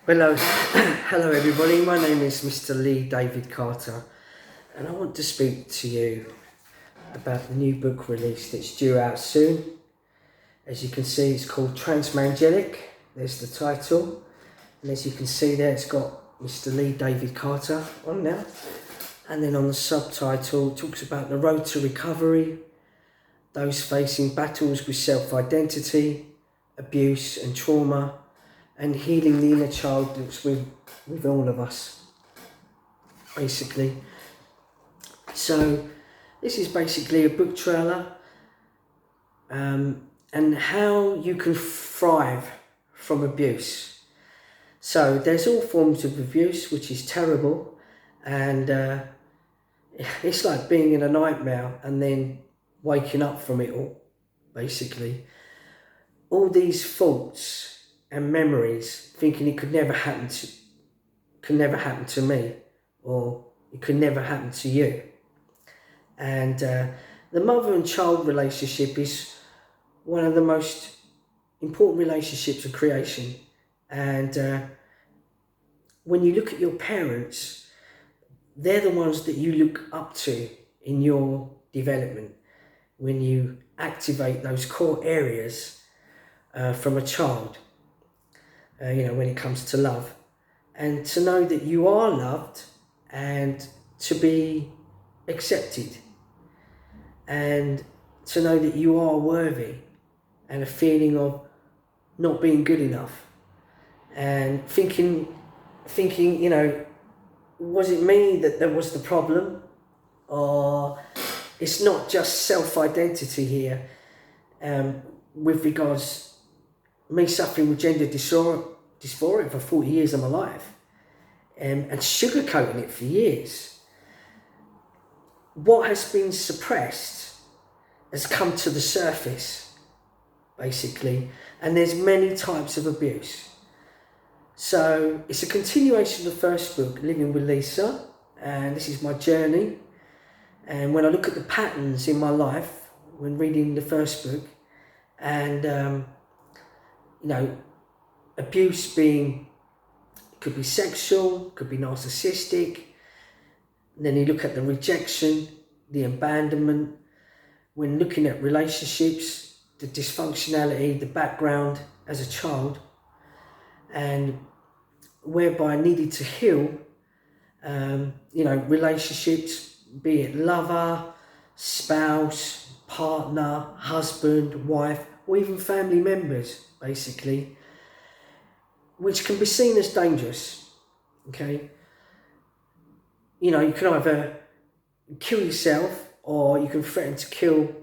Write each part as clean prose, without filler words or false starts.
Hello, hello everybody. My name is Mr. Lee David Carter, and I want to speak to you about the new book release that's due out soon. As you can see, it's called Transmangelic. There's the title, and as you can see there, it's got Mr. Lee David Carter on now. And then on the subtitle, it talks about the road to recovery, those facing battles with self-identity, abuse and trauma, and healing the inner child that's with all of us, basically. So this is basically a book trailer and how you can thrive from abuse. So there's all forms of abuse, which is terrible, and it's like being in a nightmare and then waking up from it all, basically. All these thoughts and memories, thinking it could never happen to me, or it could never happen to you. And the mother and child relationship is one of the most important relationships of creation. And when you look at your parents, they're the ones that you look up to in your development, when you activate those core areas from a child. When it comes to love, and to know that you are loved and to be accepted, and to know that you are worthy, and a feeling of not being good enough, and thinking, was it me that was the problem? Or it's not just self-identity here, with regards me suffering with gender dysphoria for 40 years of my life, and sugarcoating it for years. What has been suppressed has come to the surface, basically, and there's many types of abuse. So it's a continuation of the first book, Living with Lisa, and this is my journey. And when I look at the patterns in my life when reading the first book, and abuse could be sexual, could be narcissistic. And then you look at the rejection, the abandonment. When looking at relationships, the dysfunctionality, the background as a child, and whereby I needed to heal, relationships, be it lover, spouse, partner, husband, wife, or even family members, basically, which can be seen as dangerous, okay? You can either kill yourself, or you can threaten to kill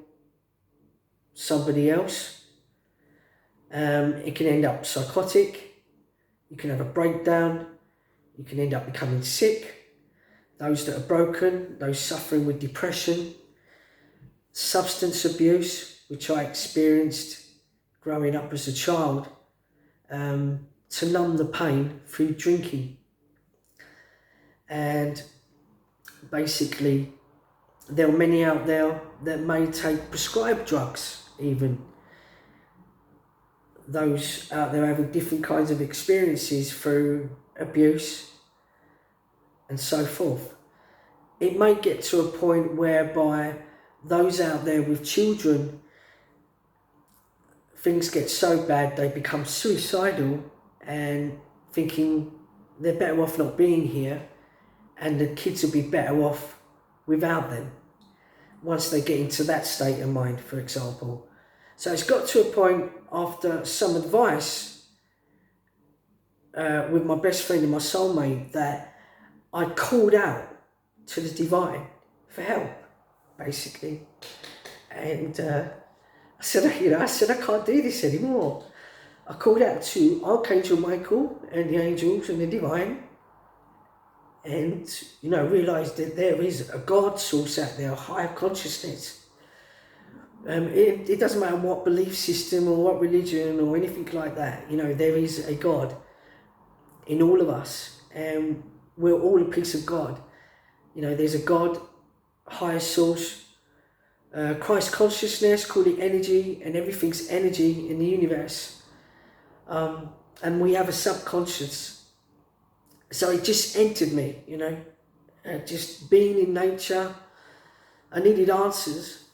somebody else. It can end up psychotic, you can have a breakdown, you can end up becoming sick. Those that are broken, those suffering with depression, substance abuse, which I experienced growing up as a child, to numb the pain through drinking. And basically, there are many out there that may take prescribed drugs, even. Those out there having different kinds of experiences through abuse and so forth. It may get to a point whereby those out there with children, things get so bad they become suicidal and thinking they're better off not being here, and the kids will be better off without them once they get into that state of mind, for example. So it's got to a point, after some advice with my best friend and my soulmate, that I called out to the divine for help, basically. And I said, I can't do this anymore. I called out to Archangel Michael and the angels and the divine, and realised that there is a God source out there, a higher consciousness. It doesn't matter what belief system or what religion or anything like that. There is a God in all of us, and we're all a piece of God. There's a God, higher source, Christ consciousness, call it energy, and everything's energy in the universe. And we have a subconscious So it just entered me, just being in nature. I needed answers,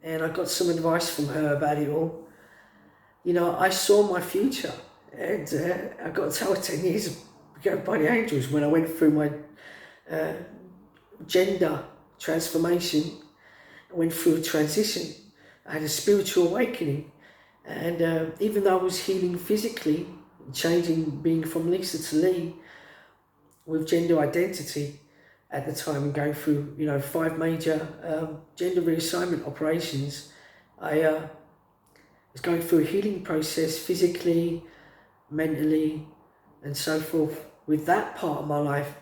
and I got some advice from her about it all. I saw my future, and I got told 10 years ago by the angels when I went through my gender transformation. I went through a transition. I had a spiritual awakening, and even though I was healing physically, changing, being from Lisa to Lee, with gender identity at the time, and going through 5 major gender reassignment operations, I was going through a healing process physically, mentally, and so forth. With that part of my life,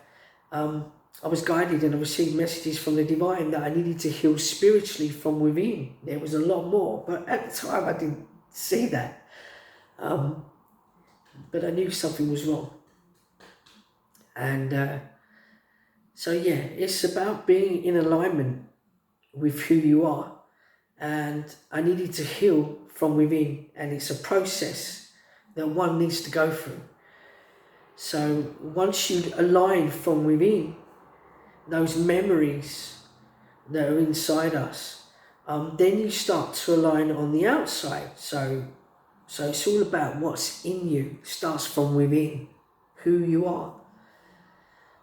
I was guided and I received messages from the divine that I needed to heal spiritually from within. There was a lot more, but at the time I didn't see that. But I knew something was wrong. And so yeah, it's about being in alignment with who you are. And I needed to heal from within, and it's a process that one needs to go through. So once you align from within, those memories that are inside us, then you start to align on the outside. So it's all about what's in you. It starts from within, who you are.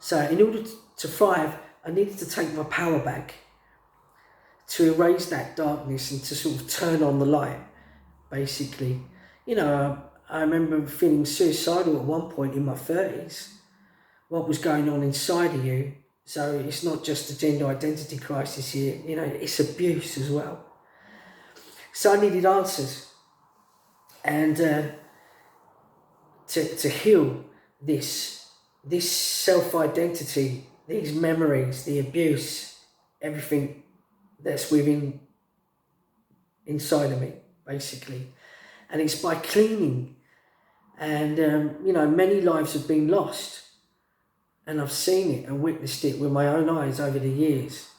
So in order to thrive, I needed to take my power back, to erase that darkness and to sort of turn on the light, basically. I remember feeling suicidal at one point in my 30s. What was going on inside of you? So it's not just a gender identity crisis here, it's abuse as well. So I needed answers, and to heal this self-identity, these memories, the abuse, everything that's inside of me, basically. And it's by cleaning. And, many lives have been lost. And I've seen it and witnessed it with my own eyes over the years.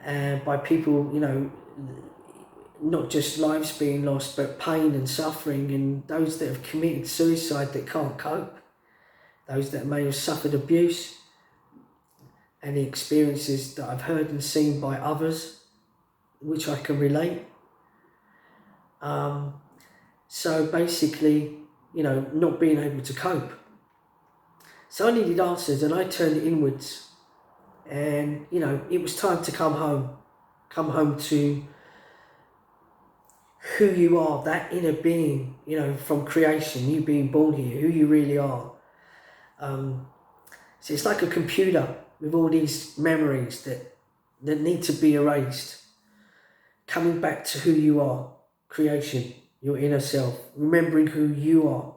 And by people, not just lives being lost, but pain and suffering, and those that have committed suicide that can't cope. Those that may have suffered abuse, and the experiences that I've heard and seen by others, which I can relate. So basically, not being able to cope. So I needed answers, and I turned inwards, and it was time to come home to who you are, that inner being, from creation, you being born here, who you really are. So it's like a computer with all these memories that need to be erased. Coming back to who you are, creation, your inner self, remembering who you are.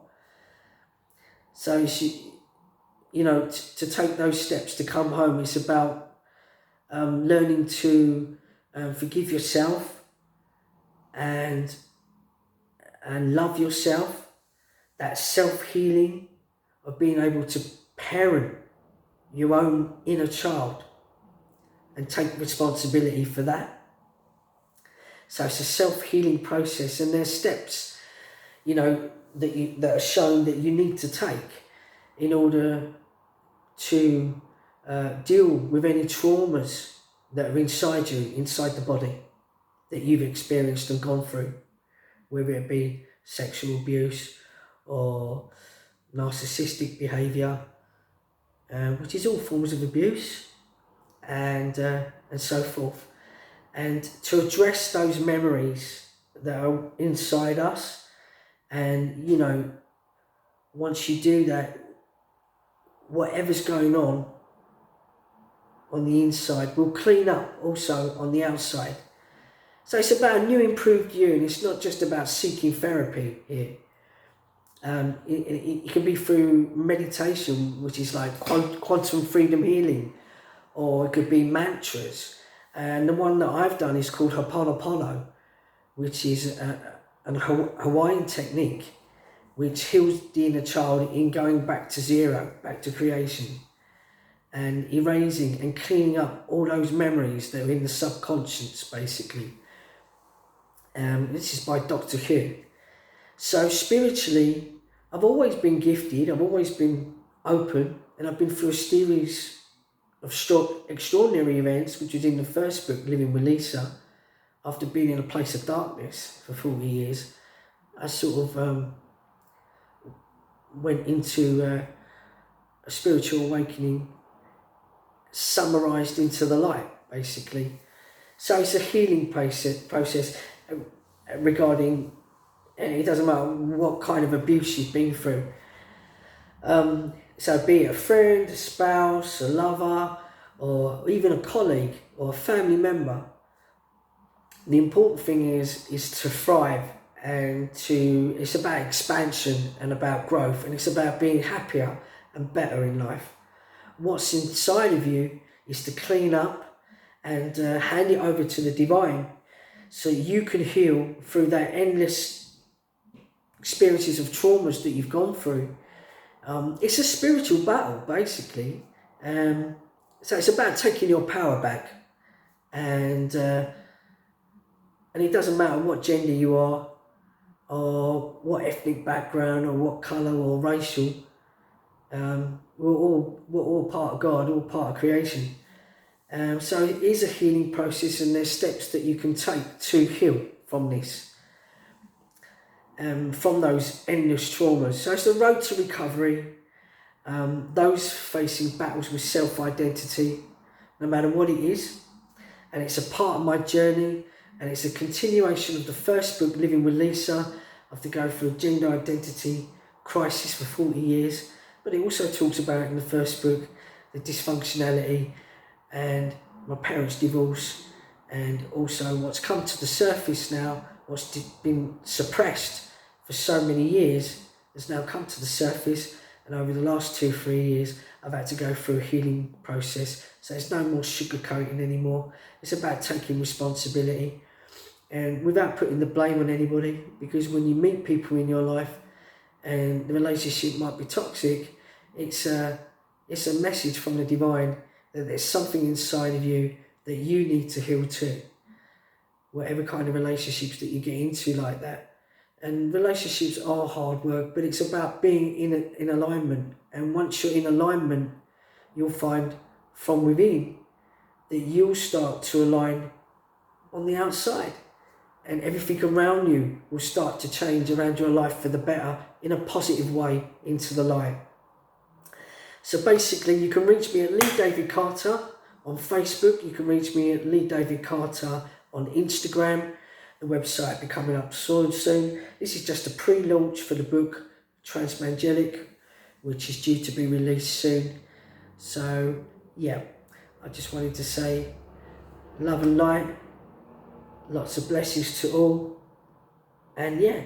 So to take those steps to come home, it's about learning to forgive yourself and love yourself. That self-healing of being able to parent your own inner child and take responsibility for that. So it's a self-healing process, and there's steps, that are shown that you need to take in order to deal with any traumas that are inside you, inside the body, that you've experienced and gone through, whether it be sexual abuse or narcissistic behaviour, which is all forms of abuse, and so forth. And to address those memories that are inside us, and once you do that, whatever's going on the inside will clean up also on the outside. So it's about a new improved you, and it's not just about seeking therapy here. It can be through meditation, which is like quantum freedom healing, or it could be mantras. And the one that I've done is called Ho'oponopono, which is a Hawaiian technique which heals the inner child in going back to zero, back to creation, and erasing and cleaning up all those memories that are in the subconscious, basically. This is by Dr. Who. So spiritually, I've always been gifted. I've always been open, and I've been through a series of extraordinary events, which was in the first book, Living with Lisa. After being in a place of darkness for 40 years, I sort of went into a spiritual awakening, summarised into the light, basically. So it's a healing process regarding, and it doesn't matter what kind of abuse you've been through. So be it a friend, a spouse, a lover, or even a colleague or a family member. The important thing is to thrive, and it's about expansion and about growth, and it's about being happier and better in life. What's inside of you is to clean up and hand it over to the divine, so you can heal through that endless experiences of traumas that you've gone through. It's a spiritual battle, basically. So it's about taking your power back, and it doesn't matter what gender you are, or what ethnic background, or what colour or racial. We're all part of God, all part of creation. So it is a healing process, and there's steps that you can take to heal from this, from those endless traumas. So it's the road to recovery. Those facing battles with self-identity, no matter what it is, and it's a part of my journey, and it's a continuation of the first book, Living with Lisa. After going through a gender identity crisis for 40 years, but it also talks about in the first book the dysfunctionality and my parents' divorce, and also what's come to the surface now, what's been suppressed for so many years has now come to the surface. And over the last 2-3 years, I've had to go through a healing process. So there's no more sugarcoating anymore. It's about taking responsibility, and without putting the blame on anybody, because when you meet people in your life and the relationship might be toxic, it's a message from the divine that there's something inside of you that you need to heal too. Whatever kind of relationships that you get into like that. And relationships are hard work, but it's about being in alignment. And once you're in alignment, you'll find from within that you'll start to align on the outside. And everything around you will start to change around your life for the better, in a positive way, into the light. So basically, you can reach me at Lee David Carter on Facebook. You can reach me at Lee David Carter on Instagram. The website will be coming up soon. This is just a pre-launch for the book Transmangelic, which is due to be released soon. So yeah, I just wanted to say love and light, lots of blessings to all, and yeah,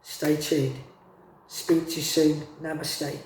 stay tuned. Speak to you soon. Namaste.